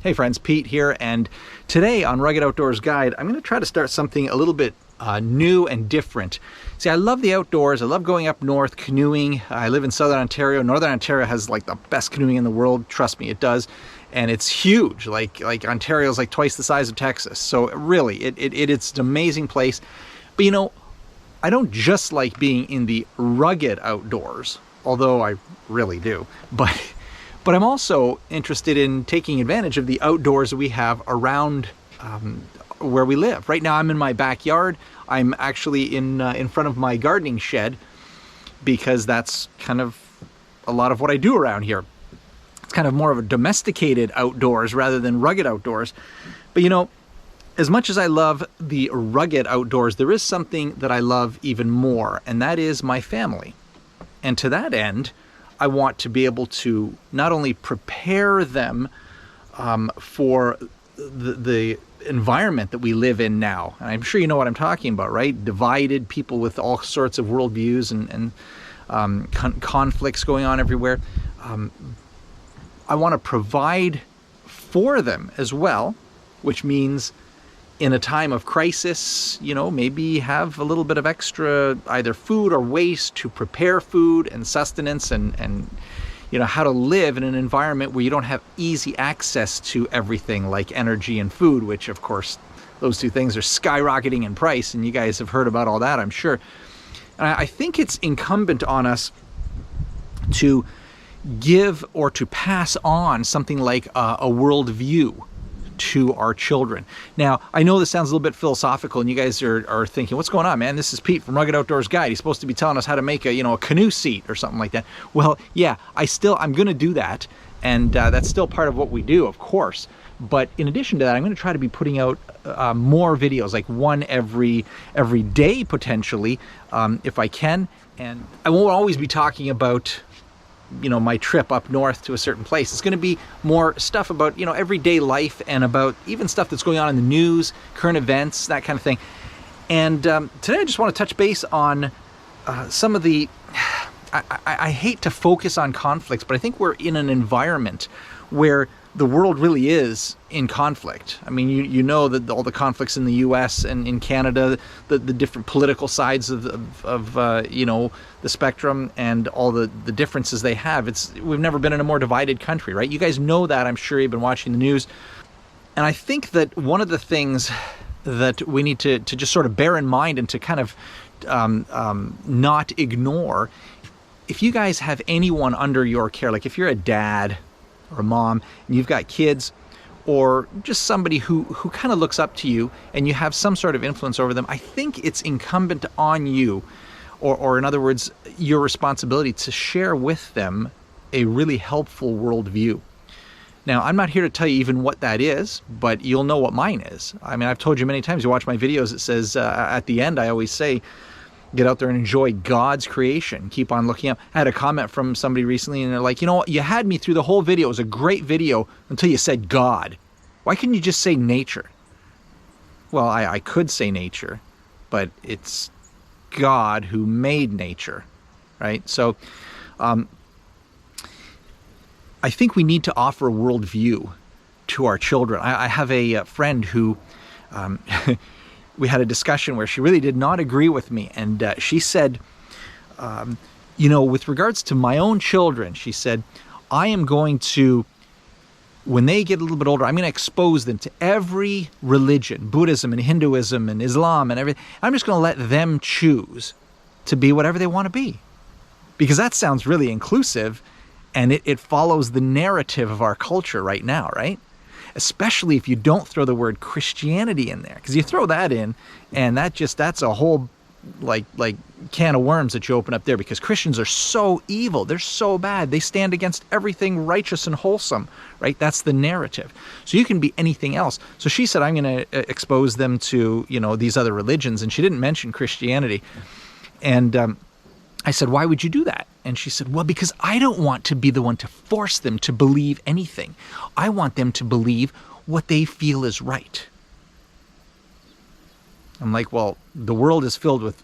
Hey friends, Pete here, and today on Rugged Outdoors Guide, I'm going to try to start something a little bit new and different. See, I love the outdoors. I love going up north, canoeing. I live in Southern Ontario. Northern Ontario has like the best canoeing in the world. Trust me, it does. And it's huge. Like Ontario's like twice the size of Texas. So really, it's an amazing place. But you know, I don't just like being in the rugged outdoors, although I really do. But I'm also interested in taking advantage of the outdoors that we have around where we live. Right now I'm in my backyard. I'm actually in front of my gardening shed because that's kind of a lot of what I do around here. It's kind of more of a domesticated outdoors rather than rugged outdoors. But you know, as much as I love the rugged outdoors, there is something that I love even more, and that is my family. And to that end, I want to be able to not only prepare them for the environment that we live in now, and I'm sure you know what I'm talking about, right? Divided people with all sorts of worldviews and conflicts going on everywhere. I want to provide for them as well, which means in a time of crisis, you know, maybe have a little bit of extra either food or waste to prepare food and sustenance and you know, how to live in an environment where you don't have easy access to everything like energy and food, which of course those two things are skyrocketing in price, and you guys have heard about all that, I'm sure. And I think it's incumbent on us to give or to pass on something like a worldview to our children. Now, I know this sounds a little bit philosophical, and you guys are thinking, what's going on, man? This is Pete from Rugged Outdoors Guide. He's supposed to be telling us how to make a canoe seat or something like that. Well, yeah, I'm going to do that, and that's still part of what we do, of course. But in addition to that, I'm going to try to be putting out more videos, like one every day potentially, if I can. And I won't always be talking about my trip up north to a certain place. It's going to be more stuff about, everyday life and about even stuff that's going on in the news, current events, that kind of thing. And today I just want to touch base on some of the, I hate to focus on conflicts, but I think we're in an environment where the world really is in conflict. I mean, you know that all the conflicts in the U.S. and in Canada, the different political sides of the spectrum and all the differences they have. We've never been in a more divided country, right? You guys know that, I'm sure you've been watching the news. And I think that one of the things that we need to just sort of bear in mind and to kind of not ignore, if you guys have anyone under your care, like if you're a dad or a mom and you've got kids, or just somebody who kind of looks up to you and you have some sort of influence over them, I think it's incumbent on you, or in other words, your responsibility to share with them a really helpful worldview. Now, I'm not here to tell you even what that is, but you'll know what mine is. I mean, I've told you many times, you watch my videos, it says at the end, I always say, get out there and enjoy God's creation. Keep on looking up. I had a comment from somebody recently, and they're like, you know what? You had me through the whole video. It was a great video until you said God. Why couldn't you just say nature? Well, I could say nature, but it's God who made nature, right? So I think we need to offer a worldview to our children. I have a friend who... we had a discussion where she really did not agree with me. And she said, with regards to my own children, she said, I am going to, when they get a little bit older, I'm going to expose them to every religion, Buddhism and Hinduism and Islam and everything. I'm just going to let them choose to be whatever they want to be. Because that sounds really inclusive, and it follows the narrative of our culture right now, right? Especially if you don't throw the word Christianity in there, because you throw that in, and that's a whole like can of worms that you open up there, because Christians are so evil, they're so bad, they stand against everything righteous and wholesome, right? That's the narrative. So you can be anything else. So she said, I'm going to expose them to these other religions, and she didn't mention Christianity. And I said, why would you do that? And she said, well, because I don't want to be the one to force them to believe anything. I want them to believe what they feel is right. I'm like, well, the world is filled with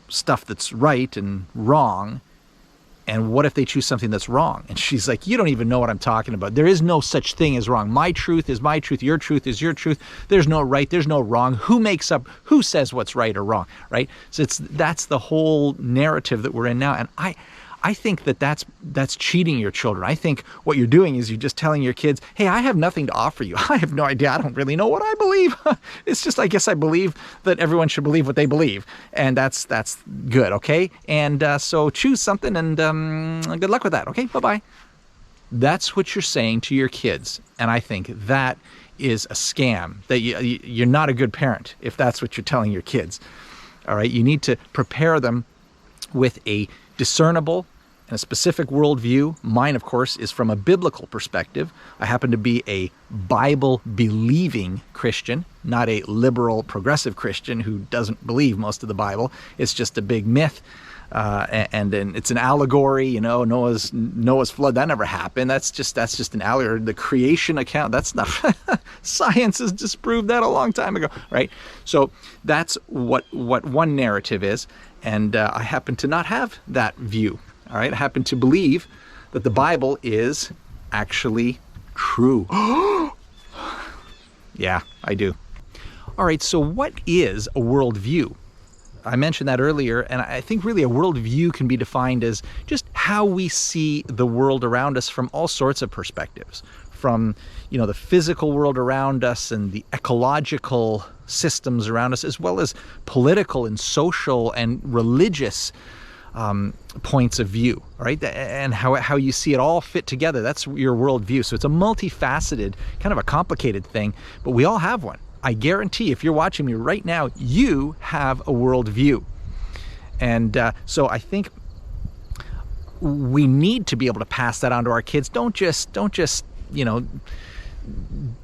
stuff that's right and wrong, And what if they choose something that's wrong? And she's like, you don't even know what I'm talking about. There is no such thing as wrong. My truth is my truth. Your truth is your truth. There's no right. There's no wrong. Who says what's right or wrong, right? So that's the whole narrative that we're in now. And I think that's cheating your children. I think what you're doing is you're just telling your kids, hey, I have nothing to offer you. I have no idea. I don't really know what I believe. It's just, I guess I believe that everyone should believe what they believe. And that's good, okay? And so choose something, and good luck with that, okay? Bye-bye. That's what you're saying to your kids. And I think that is a scam, that you're not a good parent if that's what you're telling your kids. All right? You need to prepare them with a discernible and a specific worldview. Mine, of course, is from a biblical perspective. I happen to be a Bible-believing Christian, not a liberal, progressive Christian who doesn't believe most of the Bible. It's just a big myth, and it's an allegory. You know, Noah's flood, that never happened. That's just an allegory. The creation account, that's not. Science has disproved that a long time ago, right? So that's what one narrative is. And I happen to not have that view, all right? I happen to believe that the Bible is actually true. Yeah, I do. All right, so what is a worldview? I mentioned that earlier, and I think really a worldview can be defined as just how we see the world around us from all sorts of perspectives. From, the physical world around us and the ecological systems around us, as well as political and social and religious points of view, right? And how you see it all fit together. That's your worldview. So it's a multifaceted, kind of a complicated thing, but we all have one. I guarantee if you're watching me right now, you have a worldview. And so I think we need to be able to pass that on to our kids. Don't just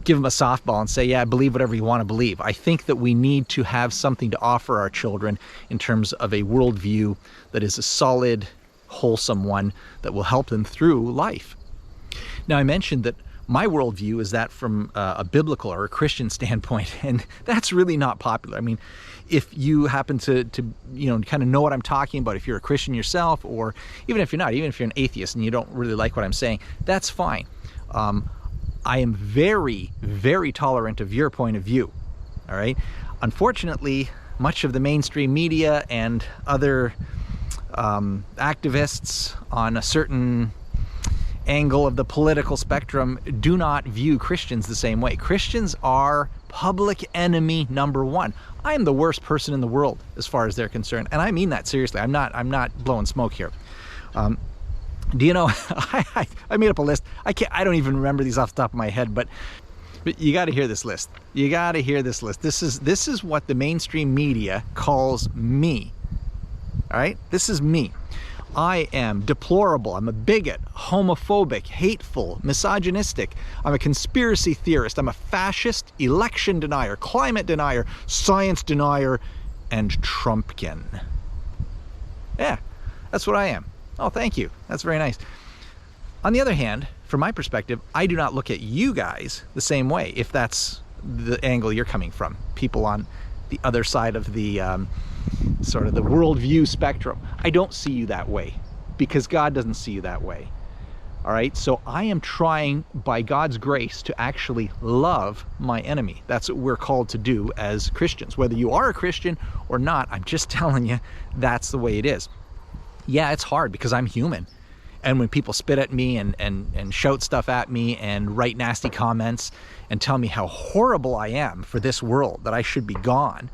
give them a softball and say, yeah, believe whatever you want to believe. I think that we need to have something to offer our children in terms of a worldview that is a solid, wholesome one that will help them through life. Now, I mentioned that my worldview is that from a biblical or a Christian standpoint, and that's really not popular. I mean, if you happen to kind of know what I'm talking about, if you're a Christian yourself, or even if you're not, even if you're an atheist and you don't really like what I'm saying, that's fine. I am very, very tolerant of your point of view, all right? Unfortunately, much of the mainstream media and other activists on a certain angle of the political spectrum do not view Christians the same way. Christians are public enemy number one. I am the worst person in the world as far as they're concerned, and I mean that seriously. I'm not blowing smoke here. Do you know, I made up a list. I don't even remember these off the top of my head, but you got to hear this list. You got to hear this list. This is what the mainstream media calls me. All right? This is me. I am deplorable. I'm a bigot, homophobic, hateful, misogynistic. I'm a conspiracy theorist. I'm a fascist, election denier, climate denier, science denier, and Trumpkin. Yeah, that's what I am. Oh, thank you. That's very nice. On the other hand, from my perspective, I do not look at you guys the same way, if that's the angle you're coming from. People on the other side of the sort of the worldview spectrum. I don't see you that way because God doesn't see you that way. All right? So I am trying, by God's grace, to actually love my enemy. That's what we're called to do as Christians. Whether you are a Christian or not, I'm just telling you, that's the way it is. Yeah, it's hard because I'm human. And when people spit at me and shout stuff at me and write nasty comments and tell me how horrible I am for this world, that I should be gone,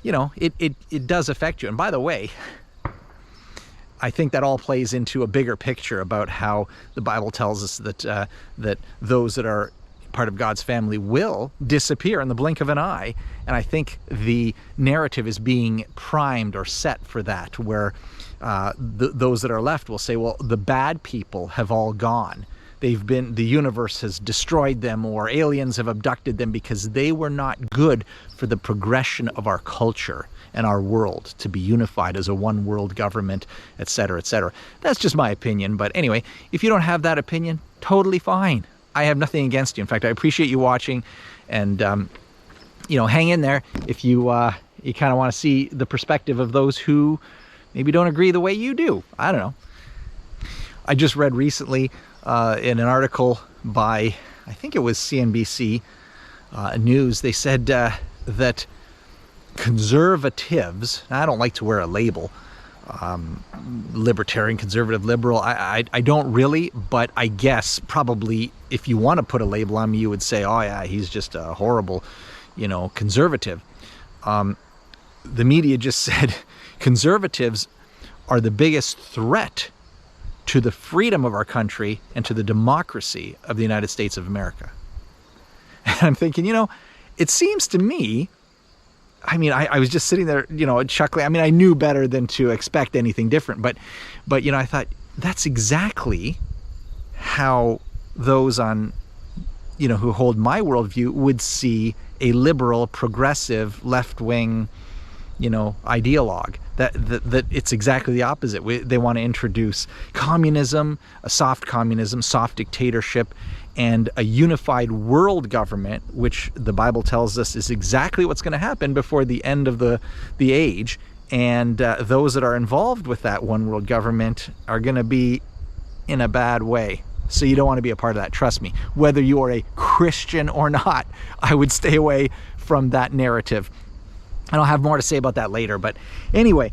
it does affect you. And by the way, I think that all plays into a bigger picture about how the Bible tells us that those that are part of God's family will disappear in the blink of an eye. And I think the narrative is being primed or set for that, where those that are left will say, well, the bad people have all gone. The universe has destroyed them, or aliens have abducted them because they were not good for the progression of our culture and our world to be unified as a one world government, etc., etc. That's just my opinion. But anyway, if you don't have that opinion, totally fine. I have nothing against you. In fact, I appreciate you watching, and hang in there if you kind of want to see the perspective of those who maybe don't agree the way you do. I don't know. I just read recently in an article by, I think it was CNBC News, they said that conservatives, I don't like to wear a label, libertarian, conservative, liberal, I don't really, but I guess probably if you want to put a label on me, you would say, oh yeah, he's just a horrible, conservative. The media just said conservatives are the biggest threat to the freedom of our country and to the democracy of the United States of America. And I'm thinking, it seems to me, I was just sitting there, chuckling. I knew better than to expect anything different, but I thought that's exactly how those on, who hold my worldview would see a liberal, progressive, left-wing, ideologue. That it's exactly the opposite. They want to introduce communism, a soft communism, soft dictatorship, and a unified world government, which the Bible tells us is exactly what's going to happen before the end of the age. And those that are involved with that one world government are going to be in a bad way. So you don't want to be a part of that. Trust me. Whether you are a Christian or not, I would stay away from that narrative. And I'll have more to say about that later. But anyway,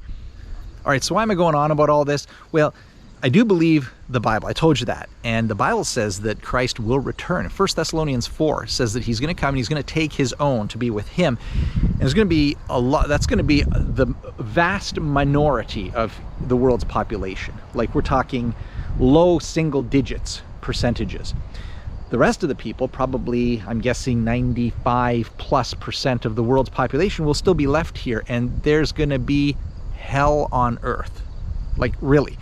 all right, so why am I going on about all this? Well, I do believe the Bible. I told you that. And the Bible says that Christ will return. 1 Thessalonians 4 says that he's going to come and he's going to take his own to be with him. And there's going to be a lot, that's going to be the vast minority of the world's population. Like we're talking low single digits percentages. The rest of the people, probably, I'm guessing 95+% of the world's population will still be left here, and there's going to be hell on earth. Like, really.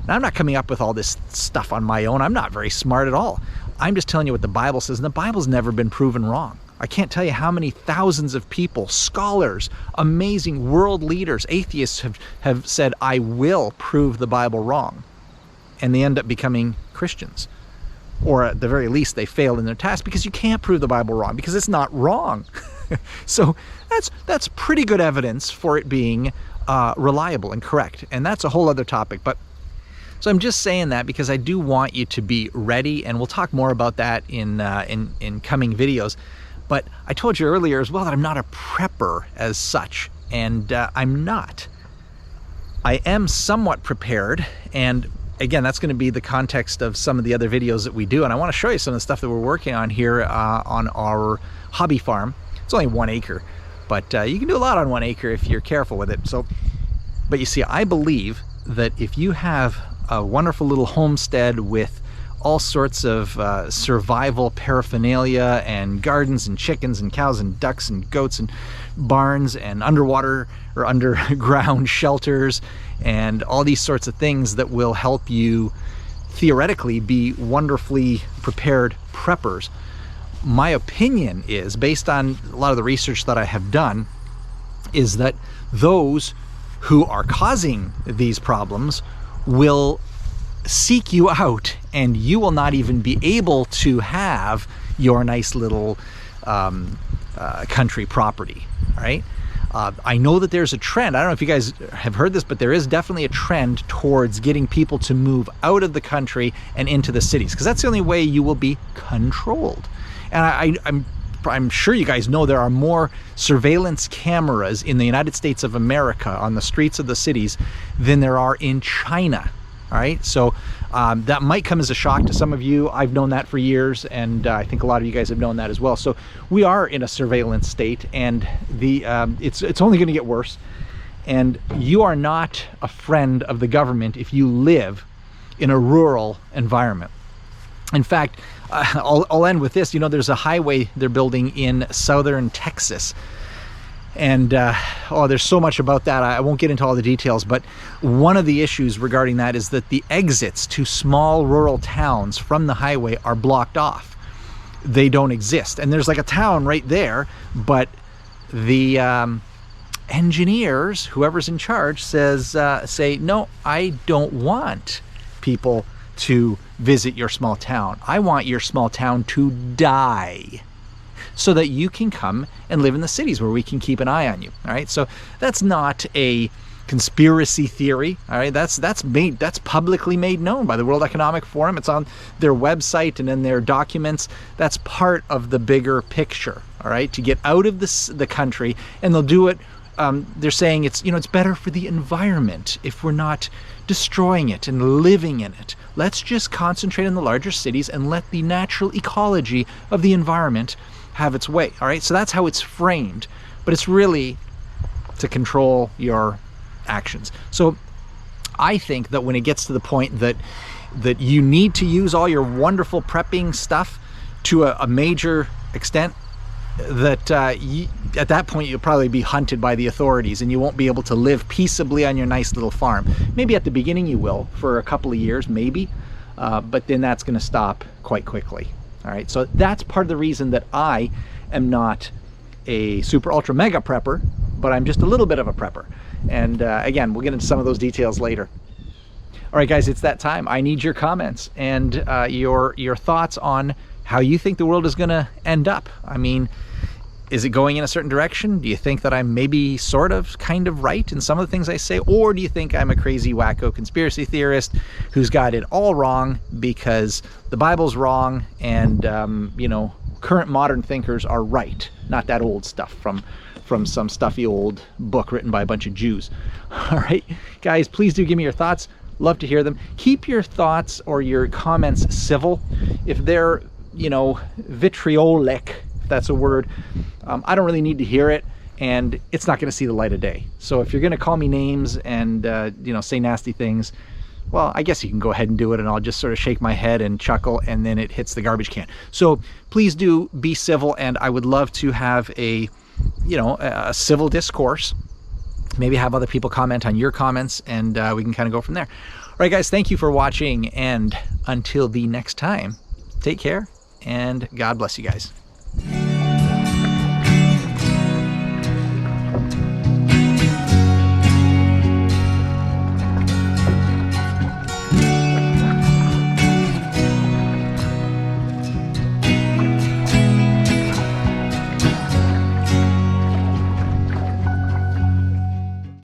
Now, I'm not coming up with all this stuff on my own. I'm not very smart at all. I'm just telling you what the Bible says, and the Bible's never been proven wrong. I can't tell you how many thousands of people, scholars, amazing world leaders, atheists have said, I will prove the Bible wrong. And they end up becoming Christians. Or at the very least, they fail in their task because you can't prove the Bible wrong because it's not wrong. So that's pretty good evidence for it being reliable and correct. And that's a whole other topic. But so I'm just saying that because I do want you to be ready, and we'll talk more about that in coming videos. But I told you earlier as well that I'm not a prepper as such, and I'm not. I am somewhat prepared, and again, that's going to be the context of some of the other videos that we do. And I want to show you some of the stuff that we're working on here on our hobby farm. It's only 1 acre, but you can do a lot on 1 acre if you're careful with it. So, but you see, I believe that if you have a wonderful little homestead with all sorts of survival paraphernalia and gardens and chickens and cows and ducks and goats and barns and underwater or underground shelters and all these sorts of things that will help you theoretically be wonderfully prepared preppers. My opinion is, based on a lot of the research that I have done, is that those who are causing these problems will seek you out, and you will not even be able to have your nice little country property, all right? I know that there's a trend. I don't know if you guys have heard this, but there is definitely a trend towards getting people to move out of the country and into the cities, because that's the only way you will be controlled. And I'm sure you guys know there are more surveillance cameras in the United States of America on the streets of the cities than there are in China. All right, so that might come as a shock to some of you. I've known that for years, and I think a lot of you guys have known that as well. So we are in a surveillance state, and it's only going to get worse. And you are not a friend of the government if you live in a rural environment. In fact, I'll end with this. There's a highway they're building in southern Texas. And there's so much about that. I won't get into all the details, but one of the issues regarding that is that the exits to small rural towns from the highway are blocked off. They don't exist. And there's like a town right there, but the engineers, whoever's in charge, say, no, I don't want people to visit your small town. I want your small town to die, so that you can come and live in the cities where we can keep an eye on you. All right, so that's not a conspiracy theory. All right, that's publicly made known by the World Economic Forum. It's on their website and in their documents. That's part of the bigger picture. All right, to get out of the country, and they'll do it. They're saying it's better for the environment if we're not destroying it and living in it. Let's just concentrate in the larger cities and let the natural ecology of the environment have its way. All right, so that's how it's framed, but it's really to control your actions. So I think that when it gets to the point that you need to use all your wonderful prepping stuff to a major extent, that at that point you'll probably be hunted by the authorities and you won't be able to live peaceably on your nice little farm. Maybe at the beginning you will for a couple of years, maybe, but then that's going to stop quite quickly. All right, so that's part of the reason that I am not a super ultra mega prepper, but I'm just a little bit of a prepper. And again, we'll get into some of those details later. All right, guys, it's that time. I need your comments and your thoughts on how you think the world is going to end up. I mean, is it going in a certain direction? Do you think that I'm maybe sort of kind of right in some of the things I say? Or do you think I'm a crazy wacko conspiracy theorist who's got it all wrong because the Bible's wrong and, current modern thinkers are right, not that old stuff from some stuffy old book written by a bunch of Jews? All right, guys, please do give me your thoughts. Love to hear them. Keep your thoughts or your comments civil. If they're vitriolic, if that's a word, I don't really need to hear it, and it's not going to see the light of day. So if you're going to call me names and say nasty things, well, I guess you can go ahead and do it, and I'll just sort of shake my head and chuckle, and then it hits the garbage can. So please do be civil, and I would love to have a civil discourse. Maybe have other people comment on your comments, and we can kind of go from there. All right, guys, thank you for watching, and until the next time, take care, and God bless you guys.